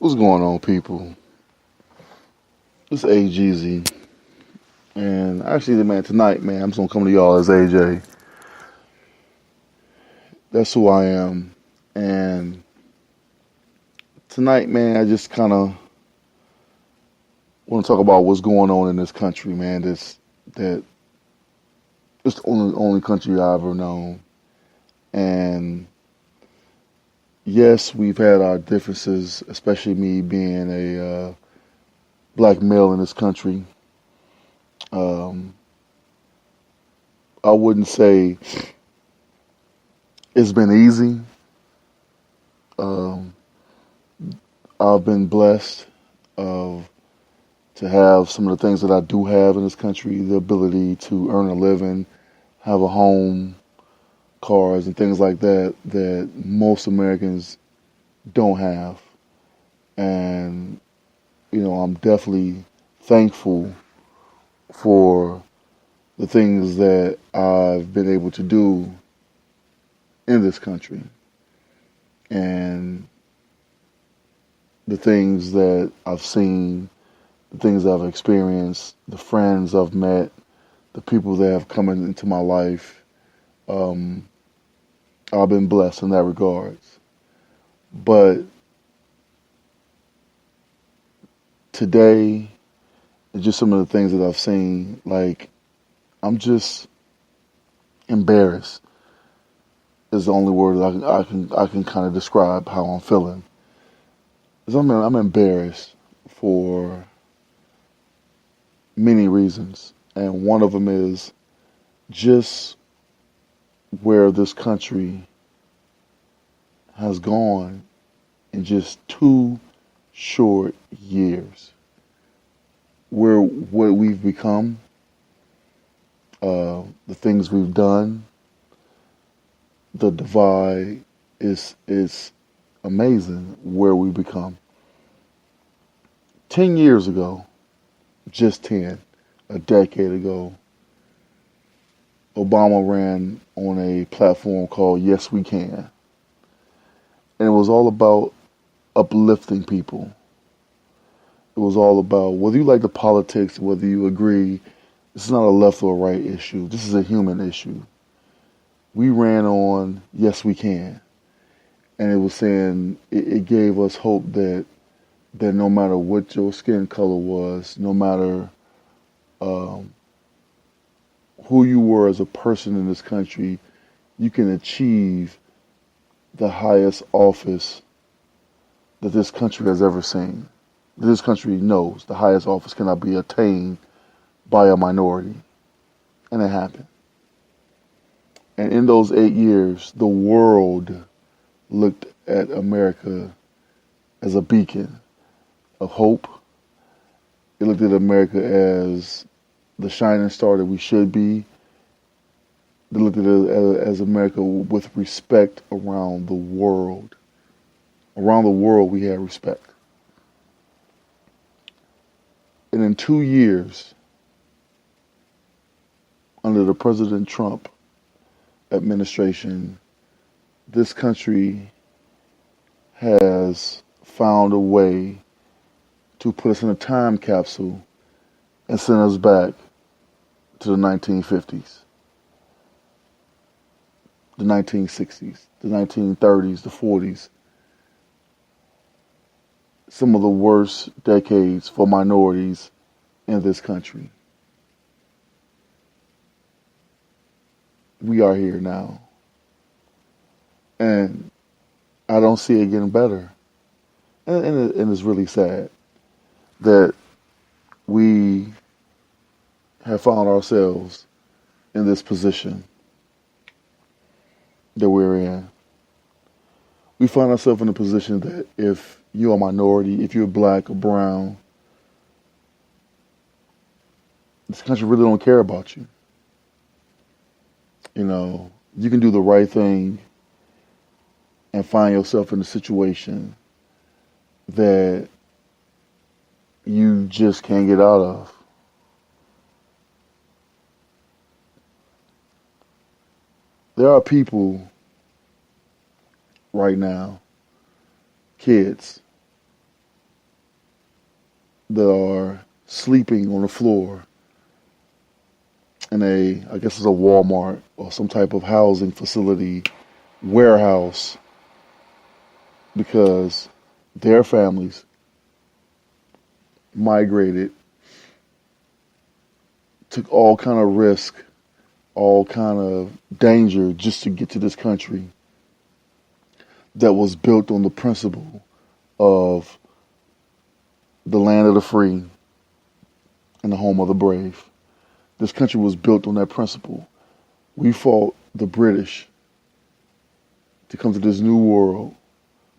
What's going on, people? It's Ajeezy, and actually, man, tonight, man, I'm just gonna come to y'all as AJ. That's who I am, and tonight, man, I just kind of want to talk about what's going on in this country, man. That it's the only country I've ever known, and yes, we've had our differences, especially me being a black male in this country. Um, I wouldn't say it's been easy. Um, I've been blessed of to have some of the things that I do have in this country, the ability to earn a living, have a home, cars, and things like that that most Americans don't have. And, I'm definitely thankful for the things that I've been able to do in this country and the things that I've seen, the things I've experienced, the friends I've met, the people that have come into my life. Um, I've been blessed in that regards. But today, just some of the things that I've seen, like I'm just embarrassed. Is the only word that I can kind of describe how I'm feeling. Is I'm embarrassed for many reasons, and one of them is just where this country has gone in just 2 short years. Where what we've become, the things we've done, the divide is amazing. Where we become 10 years ago, just 10, a decade ago, Obama ran on a platform called Yes We Can, and it was all about uplifting people. It was all about whether you like the politics, whether you agree. This is not a left or right issue. This is a human issue. We ran on Yes We Can, and it was saying it gave us hope that no matter what your skin color was, no matter um, who you were as a person in this country, you can achieve the highest office that this country has ever seen. This country knows the highest office cannot be attained by a minority, and it happened. And in those 8 years, the world looked at America as a beacon of hope. It looked at America as the shining star that we should be. They looked at it as America with respect around the world. Around the world, we had respect. And in 2 years, under the President Trump administration, this country has found a way to put us in a time capsule and send us back to the 1950s, the 1960s, the 1930s, the 40s, some of the worst decades for minorities in this country. We are here now. And I don't see it getting better. And it's really sad that we have found ourselves in this position that we're in. We find ourselves in a position that if you're a minority, if you're black or brown, this country really don't care about you. You can do the right thing and find yourself in a situation that you just can't get out of. There are people right now, kids, that are sleeping on the floor in I guess it's a Walmart or some type of housing facility, warehouse, because their families migrated, took all kind of risk, all kind of danger just to get to this country that was built on the principle of the land of the free and the home of the brave. This country was built on that principle. We fought the British to come to this new world,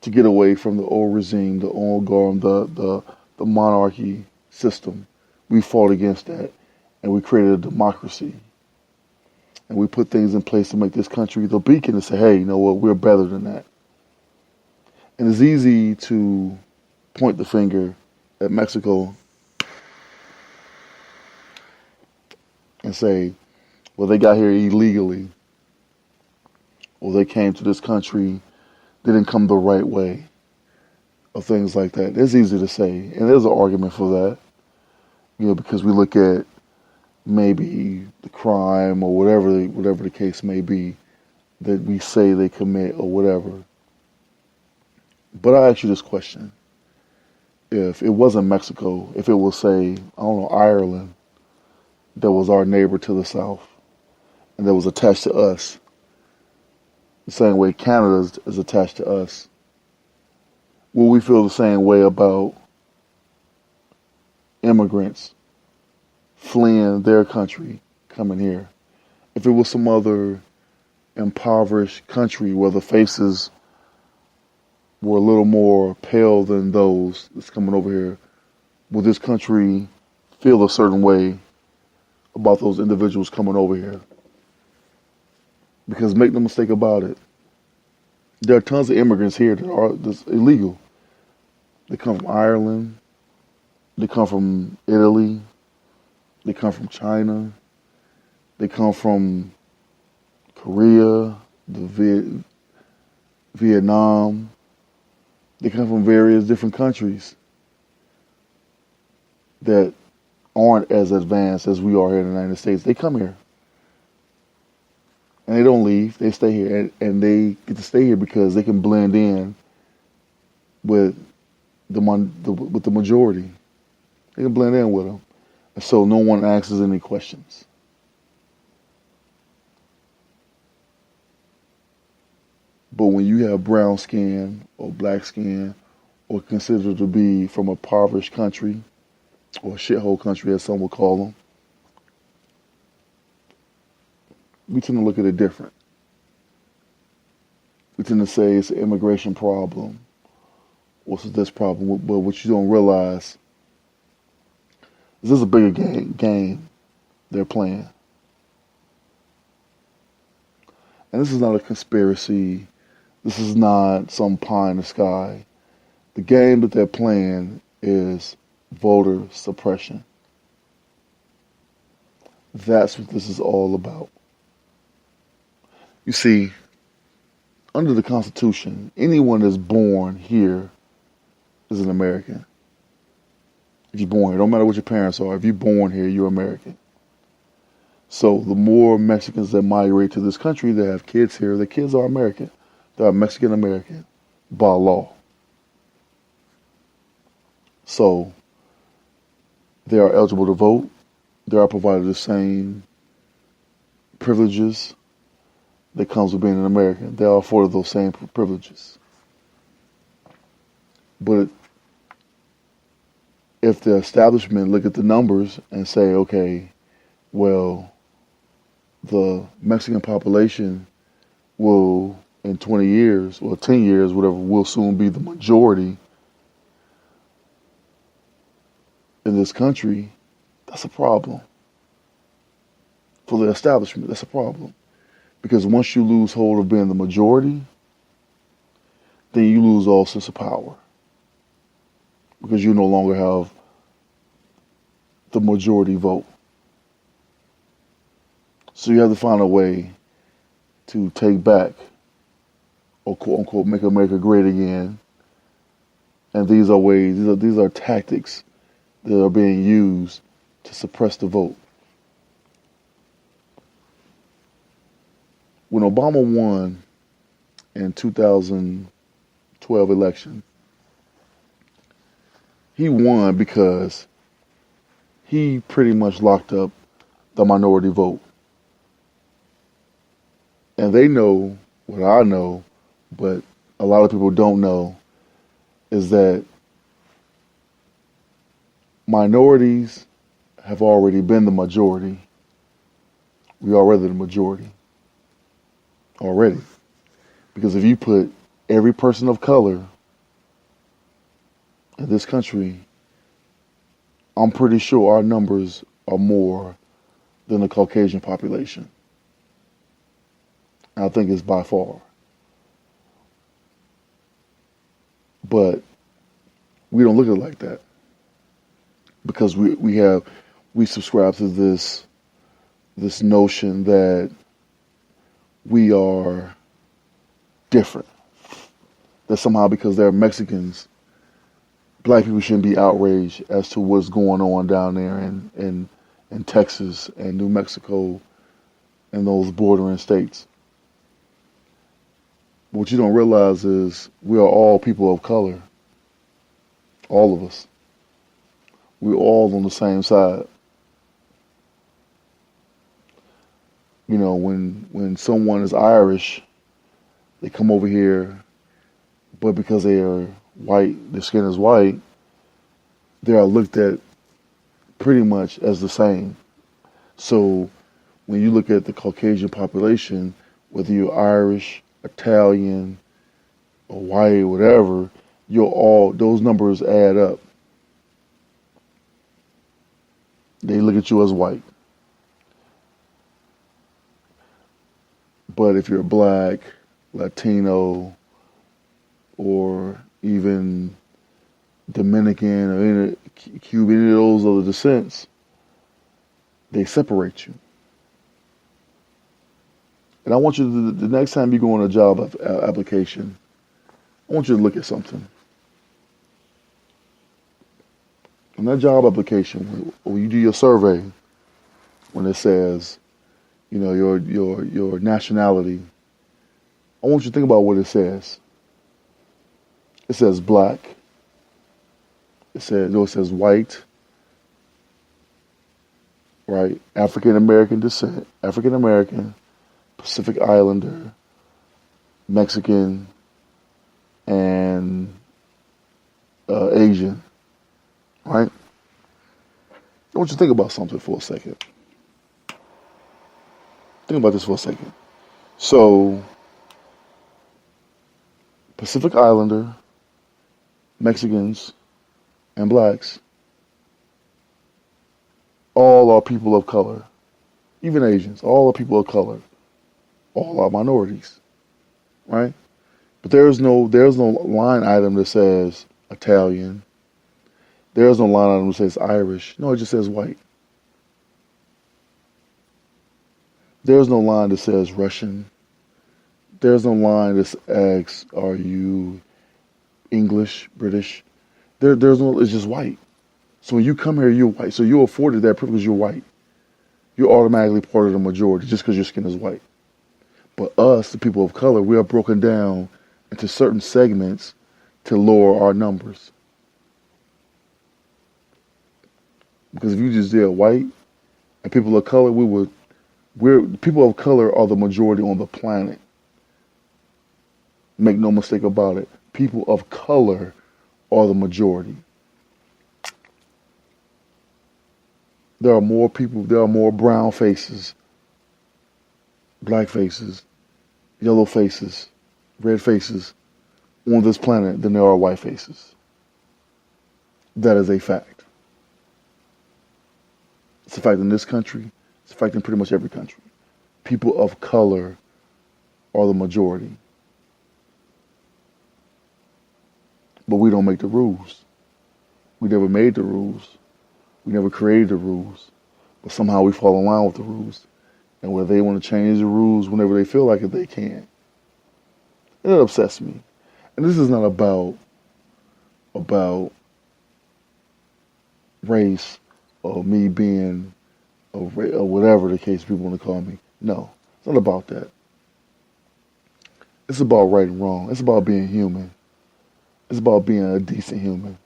to get away from the old regime, the old guard, the monarchy system. We fought against that, and we created a democracy. And we put things in place to make this country the beacon and say, hey, you know what, we're better than that. And it's easy to point the finger at Mexico and say, well, they got here illegally, or they came to this country, they didn't come the right way, or things like that. It's easy to say, and there's an argument for that, because we look at maybe the crime or whatever the case may be that we say they commit or whatever. But I ask you this question. If it wasn't Mexico, if it was, say, I don't know, Ireland, that was our neighbor to the south, and that was attached to us, the same way Canada is attached to us, will we feel the same way about immigrants fleeing their country, coming here? If it was some other impoverished country where the faces were a little more pale than those that's coming over here, would this country feel a certain way about those individuals coming over here? Because make no mistake about it, there are tons of immigrants here that's illegal. They come from Ireland, they come from Italy, they come from China, they come from Korea, Vietnam. They come from various different countries that aren't as advanced as we are here in the United States. They come here. And they don't leave. They stay here. And they get to stay here because they can blend in with the majority. They can blend in with them. And so no one asks any questions. But when you have brown skin or black skin or considered to be from a impoverished country or a shithole country, as some would call them, we tend to look at it different. We tend to say it's an immigration problem. What's this problem? But what you don't realize is this is a bigger game they're playing. And this is not a conspiracy. This is not some pie in the sky. The game that they're playing is voter suppression. That's what this is all about. You see, under the Constitution, anyone that's born here is an American. If you're born here, don't matter what your parents are, if you're born here, you're American. So the more Mexicans that migrate to this country that have kids here, the kids are American. They are Mexican American by law. So they are eligible to vote. They are provided the same privileges that comes with being an American. They are afforded those same privileges. But if the establishment look at the numbers and say, okay, well, the Mexican population will, in 20 years or 10 years, whatever, will soon be the majority in this country, that's a problem. For the establishment, that's a problem. Because once you lose hold of being the majority, then you lose all sense of power. Because you no longer have the majority vote. So you have to find a way to take back, or quote unquote make America great again. And these are ways, these are tactics that are being used to suppress the vote. When Obama won in 2012 election, he won because he pretty much locked up the minority vote. And they know what I know, but a lot of people don't know, is that minorities have already been the majority. We are already the majority. Already. Because if you put every person of color in this country, I'm pretty sure our numbers are more than the Caucasian population. I think it's by far. But we don't look at it like that. Because we subscribe to this notion that we are different. That somehow because they're Mexicans, black people shouldn't be outraged as to what's going on down there in Texas and New Mexico and those bordering states. What you don't realize is we are all people of color. All of us. We're all on the same side. You know, when someone is Irish, they come over here, but because they are white, their skin is white, they are looked at pretty much as the same. So when you look at the Caucasian population, whether you're Irish, Italian, or white, whatever, those numbers add up. They look at you as white. But if you're black, Latino, or even Dominican or any Cuban, any of those other descents, they separate you. And I want you to, the next time you go on a job application, I want you to look at something. On that job application, when you do your survey, when it says, you know, your nationality, I want you to think about what it says. It says black. It says white, right? African American descent, African American, Pacific Islander, Mexican, and Asian, right? I want you to think about something for a second. Think about this for a second. So, Pacific Islander, Mexicans, and blacks, all are people of color. Even Asians, all are people of color. All are minorities, right? But there's no line item that says Italian. There's no line item that says Irish. No, it just says white. There's no line that says Russian. There's no line that asks, are you English, British? There's no, it's just white. So when you come here, you're white. So you're afforded that privilege, you're white. You're automatically part of the majority just because your skin is white. But us, the people of color, we are broken down into certain segments to lower our numbers. Because if you just did white and people of color, people of color are the majority on the planet. Make no mistake about it. People of color are the majority. There are more brown faces, black faces, yellow faces, red faces on this planet than there are white faces. That is a fact. It's a fact in this country. It's a fact in pretty much every country. People of color are the majority. But we don't make the rules. We never made the rules. We never created the rules. But somehow we fall in line with the rules. And whether they want to change the rules whenever they feel like it, they can. And it upsets me. And this is not about race or me being or whatever the case people want to call me. No, it's not about that. It's about right and wrong. It's about being human. It's about being a decent human.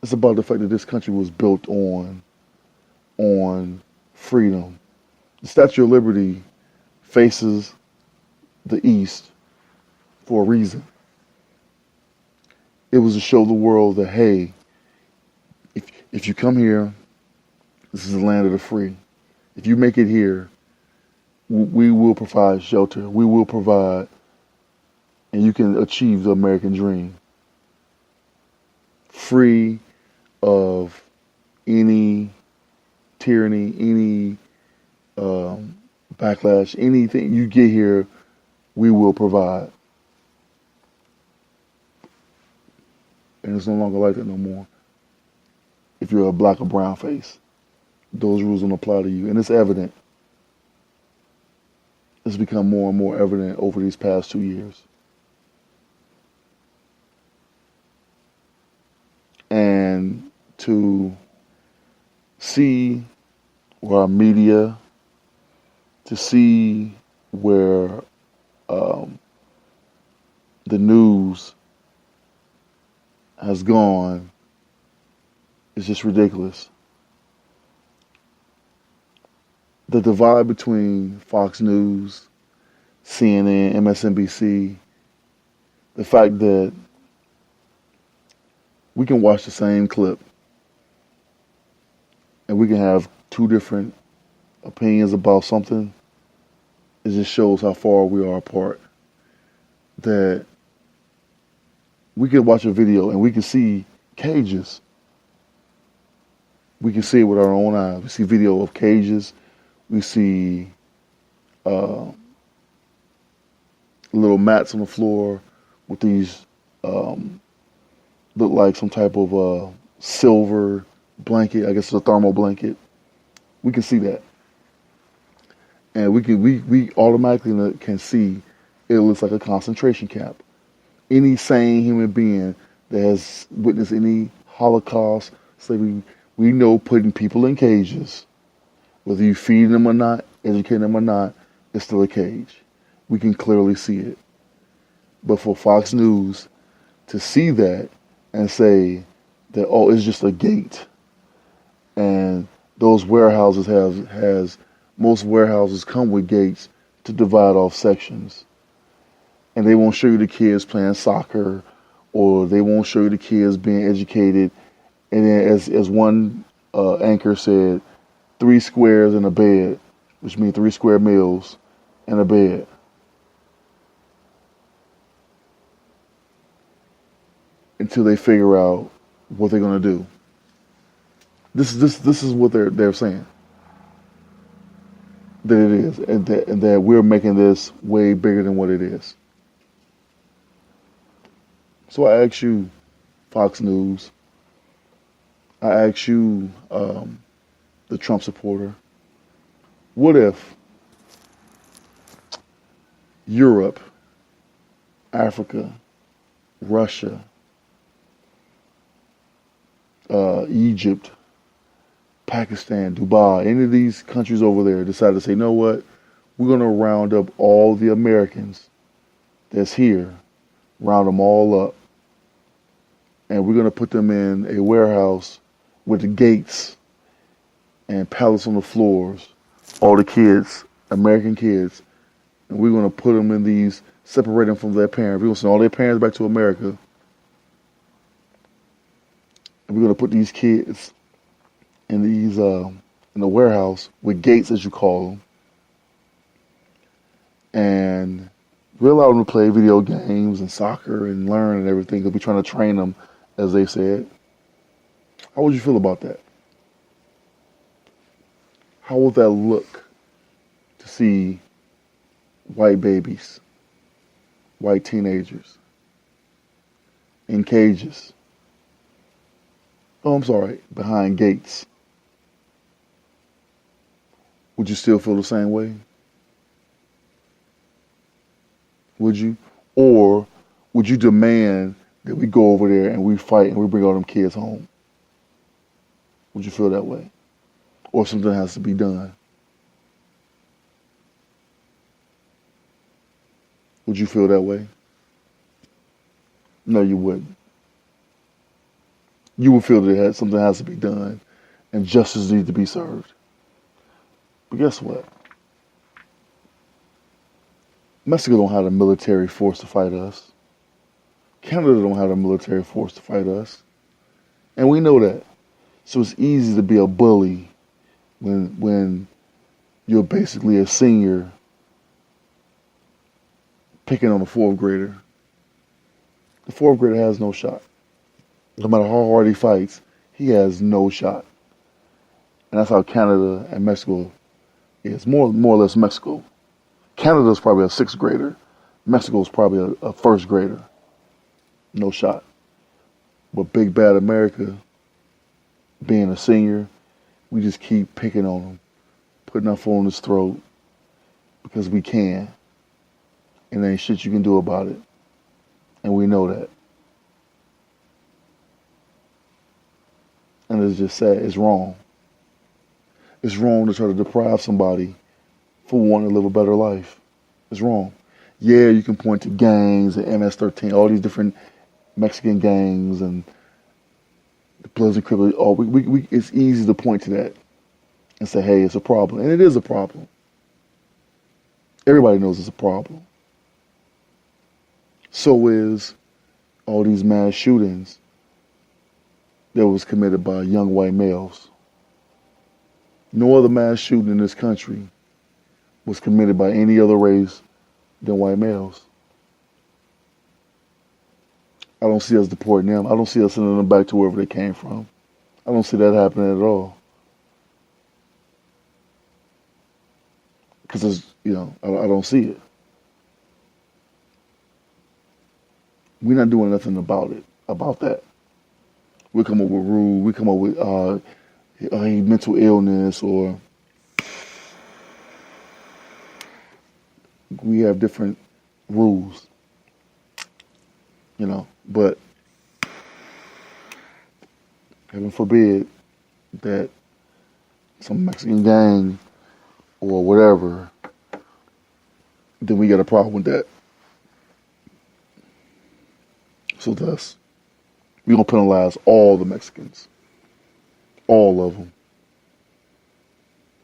It's about the fact that this country was built on freedom. The Statue of Liberty faces the east for a reason. It was to show the world that, hey, if you come here, this is the land of the free. If you make it here, we will provide shelter. We will provide, and you can achieve the American dream. Free of any tyranny, any backlash, anything you get here, we will provide. And it's no longer like that no more. If you're a black or brown face, those rules don't apply to you. And it's evident. It's become more and more evident over these past 2 years. And to see where our media, to see where the news has gone is just ridiculous. The divide between Fox News, CNN, MSNBC, the fact that we can watch the same clip and we can have two different opinions about something, it just shows how far we are apart. That we can watch a video and we can see cages. We can see it with our own eyes. We see video of cages. We see little mats on the floor with these look like some type of silver blanket. I guess it's a thermal blanket. We can see that, and we automatically can see it looks like a concentration camp. Any sane human being that has witnessed any Holocaust, slavery, we know putting people in cages, whether you feed them or not, educate them or not, it's still a cage. We can clearly see it. But for Fox News to see that and say that, oh, it's just a gate, and those warehouses has most warehouses come with gates to divide off sections. And they won't show you the kids playing soccer, or they won't show you the kids being educated. And then as one anchor said, 3 squares in a bed, which means 3 square meals in a bed. Until they figure out what they're gonna do. This is what they're saying. That it is, and that we're making this way bigger than what it is. So I ask you, Fox News, I ask you, the Trump supporter, what if Europe, Africa, Russia, Egypt, Pakistan, Dubai, any of these countries over there decide to say, you know what, we're going to round up all the Americans that's here, round them all up, and we're going to put them in a warehouse with the gates and pallets on the floors, all the kids, American kids, and we're going to put them in these, separate them from their parents. We're going to send all their parents back to America, and we're going to put these kids in these in the warehouse with gates, as you call them, and we allow them to play video games and soccer and learn and everything because we're trying to train them, as they said. How would you feel about that? How would that look to see white babies, white teenagers in cages? Oh, I'm sorry, behind gates. Would you still feel the same way? Would you? Or would you demand that we go over there and we fight and we bring all them kids home? Would you feel that way? Or something has to be done? Would you feel that way? No, you wouldn't. You would feel that something has to be done and justice needs to be served. But guess what? Mexico don't have the military force to fight us. Canada don't have the military force to fight us. And we know that. So it's easy to be a bully when you're basically a senior picking on a fourth grader. The fourth grader has no shot. No matter how hard he fights, he has no shot. And that's how Canada and Mexico is. More or less Mexico. Canada's probably a sixth grader. Mexico's probably a first grader. No shot. But big bad America, being a senior, we just keep picking on him, putting our foot on his throat because we can. And there ain't shit you can do about it. And we know that. And it's just sad. It's wrong. It's wrong to try to deprive somebody for wanting to live a better life. It's wrong. Yeah, you can point to gangs and MS-13, all these different Mexican gangs and the Bloods and Crips. It's easy to point to that and say, hey, it's a problem. And it is a problem. Everybody knows it's a problem. So is all these mass shootings that was committed by young white males. No other mass shooting in this country was committed by any other race than white males. I don't see us deporting them. I don't see us sending them back to wherever they came from. I don't see that happening at all. Because, I don't see it. We're not doing nothing about that. We come up with rules. We come up with mental illness, or we have different rules, but heaven forbid that some Mexican gang or whatever, then we got a problem with that. So thus, we're going to penalize all the Mexicans. All of them.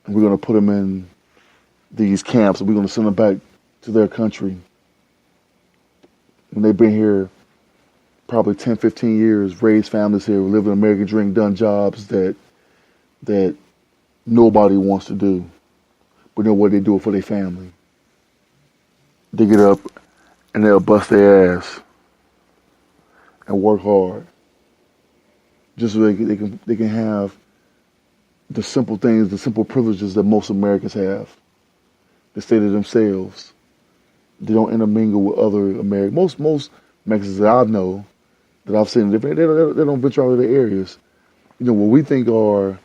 And we're going to put them in these camps, and we're going to send them back to their country. And they've been here probably 10, 15 years, raised families here, lived an American dream, done jobs that nobody wants to do. But know what they do it for their family. They get up and they'll bust their ass and work hard, just so they can have the simple things, the simple privileges that most Americans have. They stay to themselves. They don't intermingle with other Americans. Most Mexicans that I know, that I've seen, they don't venture out of their areas. What we think are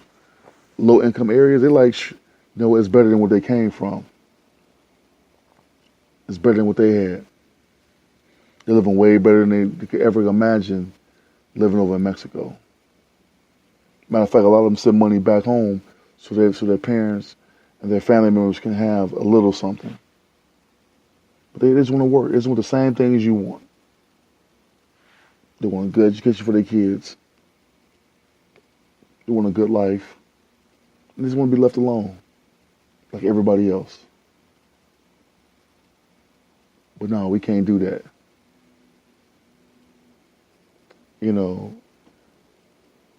low-income areas, they it's better than what they came from. It's better than what they had. They're living way better than they could ever imagine living over in Mexico. Matter of fact, a lot of them send money back home so their parents and their family members can have a little something. But they just want to work. They just want the same things you want. They want a good education for their kids. They want a good life. They just want to be left alone, like everybody else. But no, we can't do that.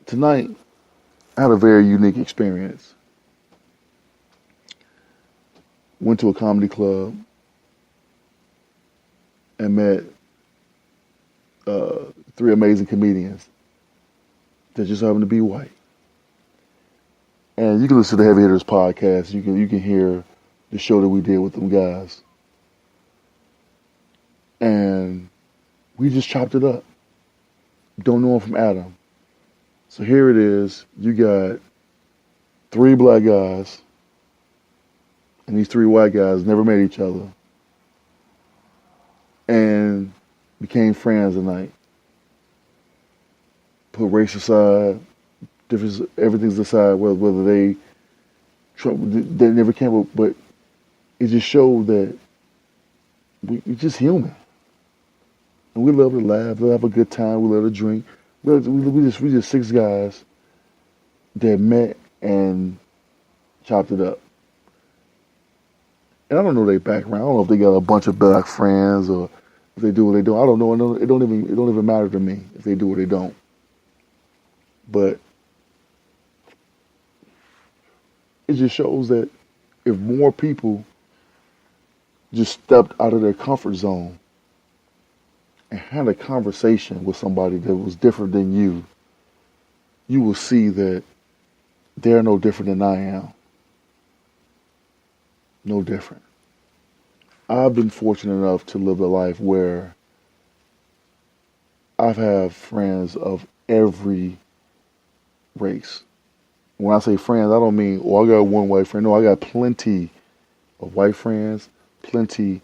Tonight, I had a very unique experience. Went to a comedy club and met three amazing comedians that just happen to be white. And you can listen to the Heavy Hitters podcast. You can hear the show that we did with them guys. And we just chopped it up. Don't know him from Adam. So here it is. You got three black guys, and these three white guys never met each other, and became friends tonight. Put race aside, Difference, everything's decided whether they never came up, but it just showed that we just human. And we love to laugh, we love to have a good time, we love to drink. We just six guys that met and chopped it up. And I don't know their background. I don't know if they got a bunch of black friends or if they do what they do. I don't know. It don't even matter to me if they do or they don't. But it just shows that if more people just stepped out of their comfort zone and had a conversation with somebody that was different than you will see that they're no different than I am. No different. I've been fortunate enough to live a life where I've had friends of every race. When I say friends, I don't mean, oh, I got one white friend. No, I got plenty of white friends, plenty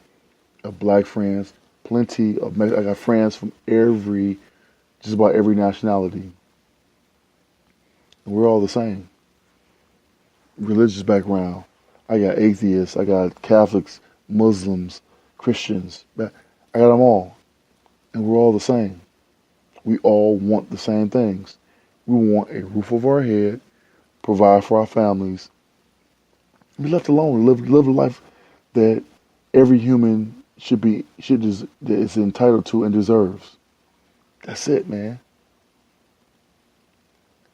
of black friends, plenty of, I got friends from just about every nationality. And we're all the same. Religious background. I got atheists, I got Catholics, Muslims, Christians. I got them all. And we're all the same. We all want the same things. We want a roof over our head, provide for our families, be left alone, live a life that every human is entitled to and deserves. That's it, man.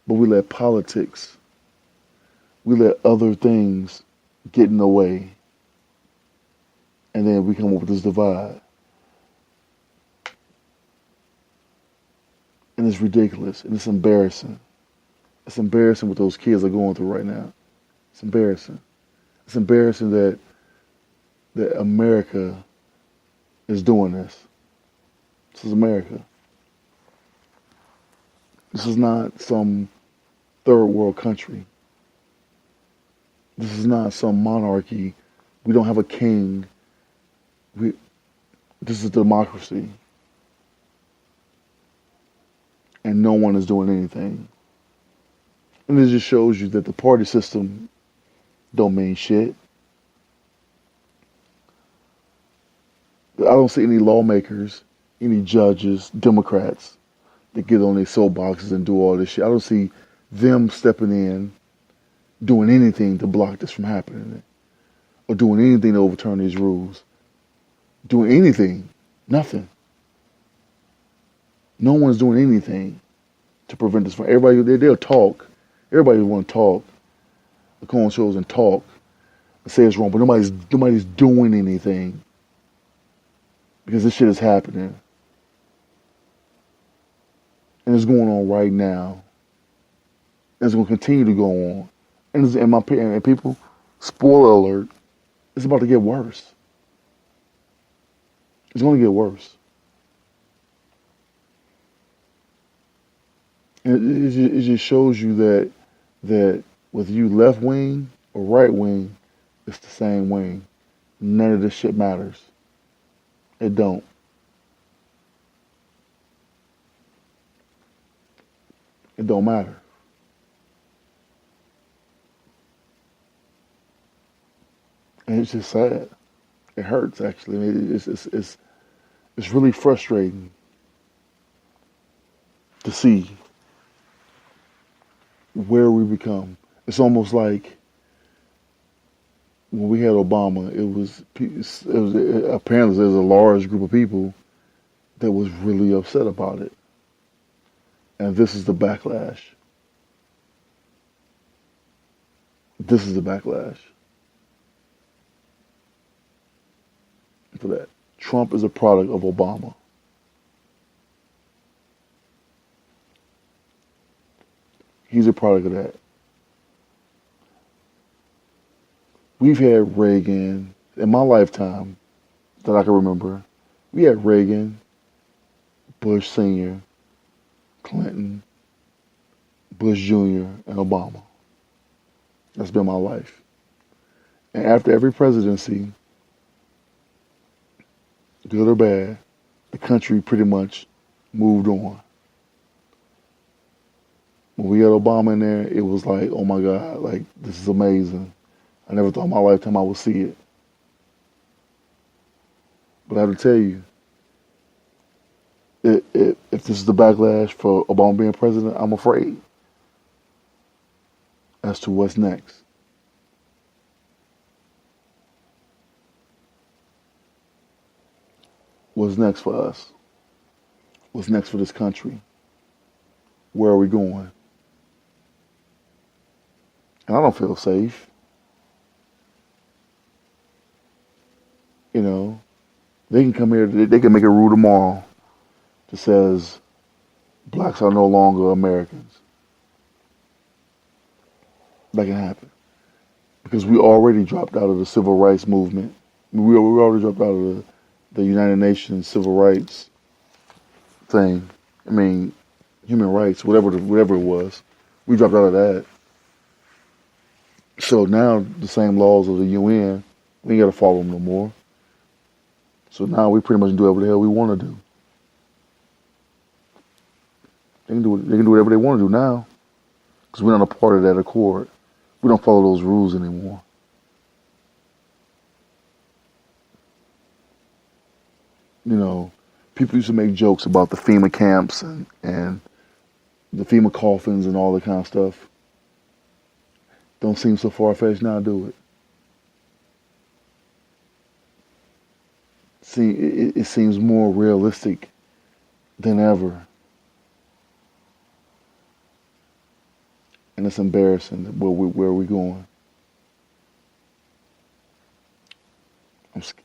But we let politics, we let other things get in the way, and then we come up with this divide. And it's ridiculous, and it's embarrassing. It's embarrassing what those kids are going through right now. It's embarrassing. It's embarrassing that America is doing this. This is America. This is not some third world country. This is not some monarchy. We don't have a king. This is democracy. And no one is doing anything. And it just shows you that the party system don't mean shit. I don't see any lawmakers, any judges, Democrats that get on their soapboxes and do all this shit. I don't see them stepping in, doing anything to block this from happening, or doing anything to overturn these rules. Doing anything. Nothing. No one's doing anything to prevent this from. Everybody, they'll talk. Everybody want to talk. Go on shows and talk and say it's wrong, but nobody's doing anything because this shit is happening. And it's going on right now. And it's going to continue to go on. And people, spoiler alert, it's about to get worse. It's going to get worse. And it just shows you that whether you left wing or right wing, it's the same wing. None of this shit matters. It don't. It don't matter. And it's just sad. It hurts actually. I mean, it's really frustrating to see where we become. It's almost like when we had Obama, apparently there's a large group of people that was really upset about it. And this is the backlash. This is the backlash for that. Trump is a product of Obama. He's a product of that. We've had Reagan, in my lifetime, that I can remember, we had Reagan, Bush Sr., Clinton, Bush Jr., and Obama. That's been my life. And after every presidency, good or bad, the country pretty much moved on. When we had Obama in there, it was like, oh my God, like this is amazing. I never thought in my lifetime I would see it. But I have to tell you, if this is the backlash for Obama being president, I'm afraid as to what's next. What's next for us? What's next for this country? Where are we going? And I don't feel safe. You know, they can come here, they can make a rule tomorrow that says blacks are no longer Americans. That can happen. Because we already dropped out of the civil rights movement. We already dropped out of the United Nations civil rights thing. I mean, human rights, whatever it was. We dropped out of that. So now the same laws of the UN, we ain't got to follow them no more. So now we pretty much do whatever the hell we want to do. They can do whatever they want to do now. Because we're not a part of that accord. We don't follow those rules anymore. You know, people used to make jokes about the FEMA camps and the FEMA coffins and all that kind of stuff. Don't seem so far-fetched now, do it? See, it seems more realistic than ever. And it's embarrassing where we're going.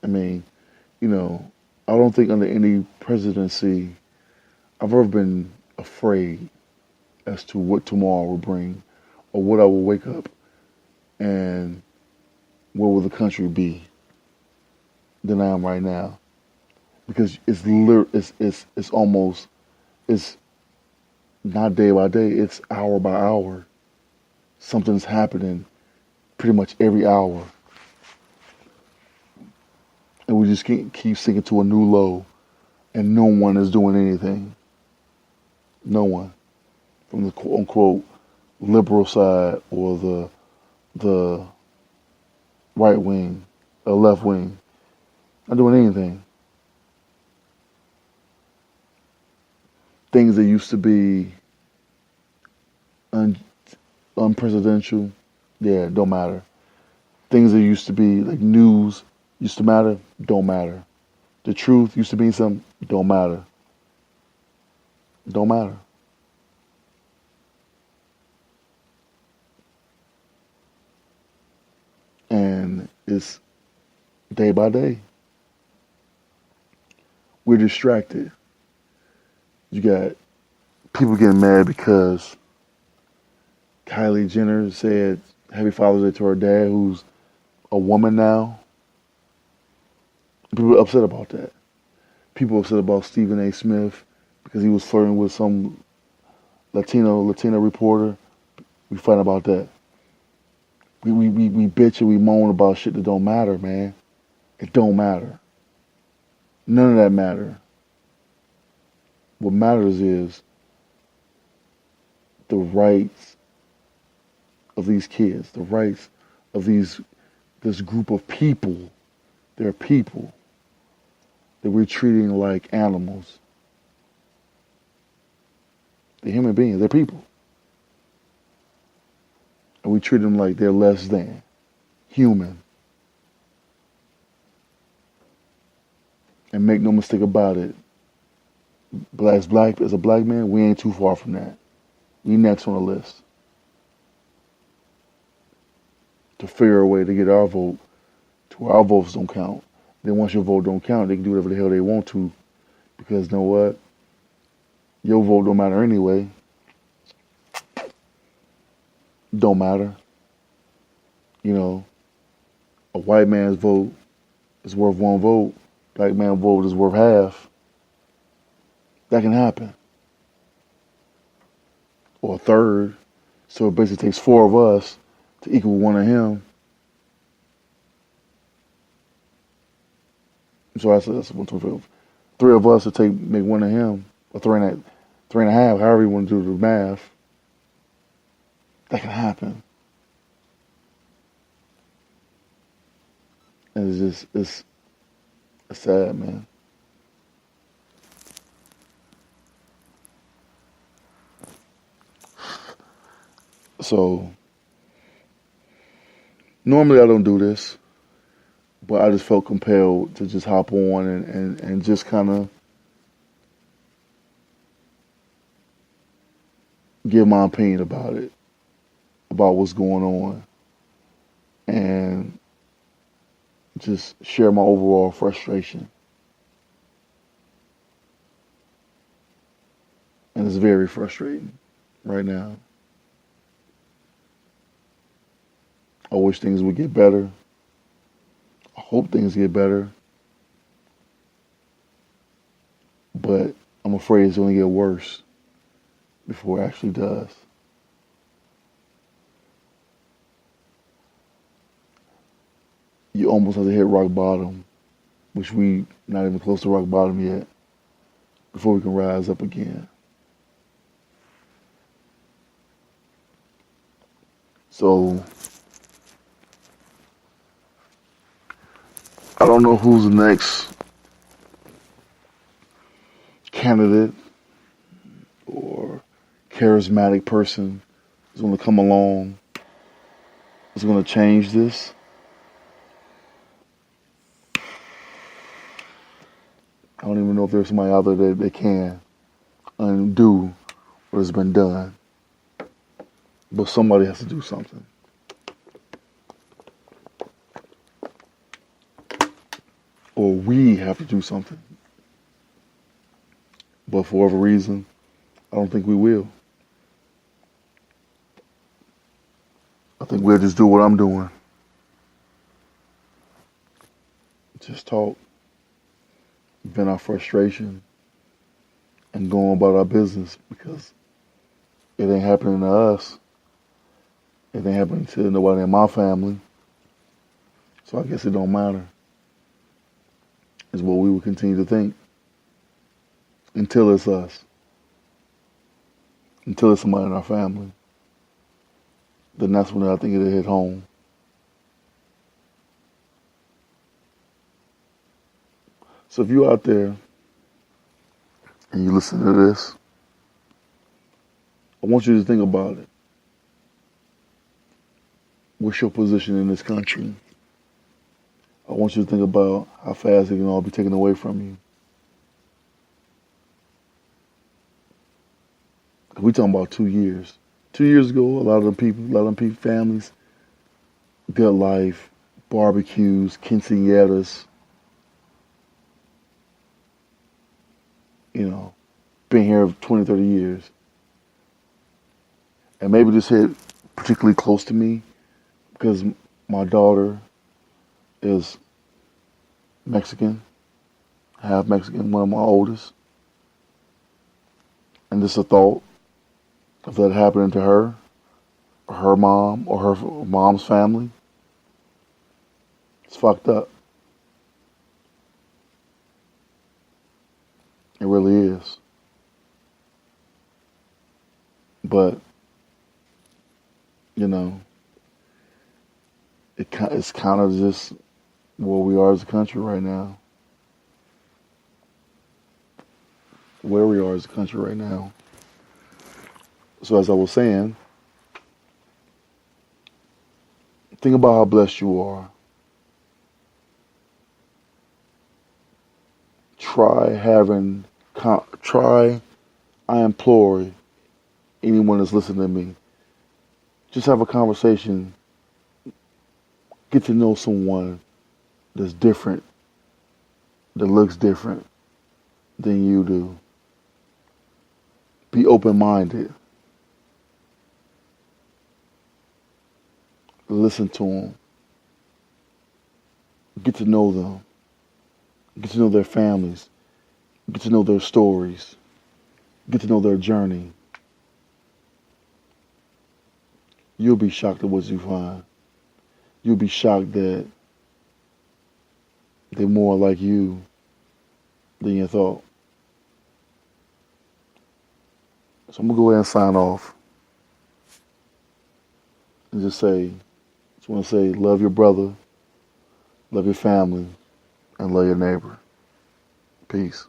I mean, you know, I don't think under any presidency I've ever been afraid as to what tomorrow will bring or what I will wake up and where will the country be than I am right now. Because it's almost, it's not day by day, it's hour by hour. Something's happening pretty much every hour. And we just can't keep sinking to a new low and no one is doing anything. No one. From the quote unquote liberal side or the right wing or left wing. Not doing anything. Things that used to be unpresidential, yeah, don't matter. Things that used to be like news used to matter, don't matter. The truth used to be something, don't matter. Don't matter. And it's day by day. We're distracted. You got people getting mad because Kylie Jenner said Happy Father's Day to her dad, who's a woman now. People are upset about that. People are upset about Stephen A. Smith because he was flirting with some Latina reporter. We fight about that. We bitch and we moan about shit that don't matter, man. It don't matter. None of that matter. What matters is the rights of these kids, the rights of this group of people. They're people that we're treating like animals. They're human beings, they're people. And we treat them like they're less than human. And make no mistake about it, as a black man, we ain't too far from that. We next on the list. To figure a way to get our vote to where our votes don't count. Then once your vote don't count, they can do whatever the hell they want to. Because you know what? Your vote don't matter anyway. Don't matter. You know, a white man's vote is worth one vote. Black man's vote is worth half. That can happen. Or a third. So it basically takes four of us to equal one of him. So that's 125. Three of us to make one of him, or three and a half, however you want to do the math. that can happen. And it's sad, man. So normally I don't do this, but I just felt compelled to just hop on and just kind of give my opinion about it, about what's going on, and just share my overall frustration. And it's very frustrating right now. I wish things would get better. I hope things get better, but I'm afraid it's going to get worse before it actually does. You almost have to hit rock bottom, which we not even close to rock bottom yet, before we can rise up again. So I don't know who's the next candidate or charismatic person is going to come along, is going to change this. I don't even know if there's somebody out there that can undo what has been done. But somebody has to do something. Or we have to do something. But for whatever reason, I don't think we will. I think we'll just do what I'm doing. Just talk, vent our frustration, and go on about our business because it ain't happening to us. It ain't happening to nobody in my family. So I guess it don't matter. Is what we will continue to think until it's us. Until it's somebody in our family. Then that's when I think it'll hit home. So if you're out there and you listen to this, I want you to think about it. What's your position in this country? I want you to think about how fast it can all be taken away from you. We talking about 2 years. 2 years ago, a lot of them people, families, good life, barbecues, quinceañeras, you know, been here 20, 30 years. And maybe this hit particularly close to me because my daughter is Mexican, half Mexican, one of my oldest. And just a thought of that happening to her, or her mom, or her mom's family, it's fucked up. It really is. But, you know, it's kind of just where we are as a country right now. Where we are as a country right now. So as I was saying, think about how blessed you are. Try, I implore anyone that's listening to me, just have a conversation, get to know someone that's different, that looks different than you do. Be open-minded. Listen to them. Get to know them. Get to know their families. Get to know their stories. Get to know their journey. You'll be shocked at what you find. You'll be shocked that they're more like you than you thought. So I'm going to go ahead and sign off. and just want to say, love your brother, love your family, and love your neighbor. Peace.